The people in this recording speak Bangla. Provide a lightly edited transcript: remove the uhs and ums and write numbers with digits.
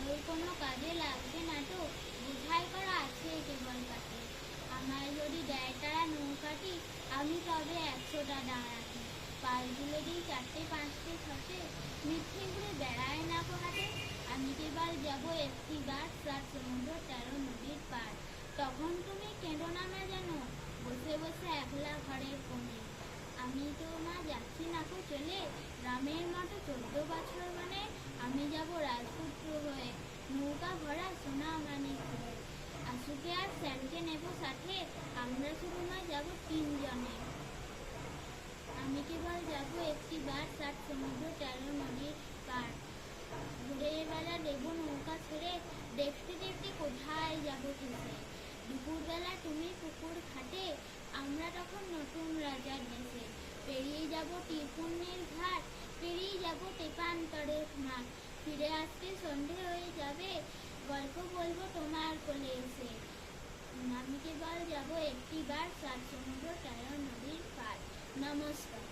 ওর কোনো কাজে লাগবে না তো, বোঝাই করা আছে কেবল কাছে। আমায় যদি দেয় তারা নৌকাটি, আমি তবে 100টা দাঁড়াটি। পালগুলো দিই 4টে 5টে 6টে, মিথ্যে ঘুরে বেড়ায় না কোহাটে। আমি কেবল যাব একটিবার 7 সমুদ্র 13 নদীর পার। তখন তুমি কেঁদো না মা জানো, বসে বসে একলা ঘরের কোণে। আমি তো মা যাচ্ছি না কো চলে, রামের মতো 14 বছর মানে। আমি যাব রাজপুত্র হয়ে, নৌকা ভরা সোনা মানিক হয়ে। আশুকে আর স্যারকে নেব সাথে, আমরা শুধু মা যাব 3 জনে। আমি কেবল যাব একটিবার 7 সমুদ্র 13 নদীর পার। ভোরের বেলা দেব নৌকা ছেড়ে, দেখতে দেখতে কোথায় যাব ভেসে। দুপুরবেলা তুমি পুকুর ঘাটে, আমরা তখন নতুন রাজার দেশে। পেরিয়ে যাব তীরপুণ্যের ঘাট, পেরিয়ে যাব তেপান্তরের মাঠ। ফিরে আসতে সন্ধে হয়ে যাবে, গল্প বলবো তোমার কোলে এসে। আমি কেবল যাব একটিবার 7 সমুদ্র 13 নদীর পার। নমস্কার।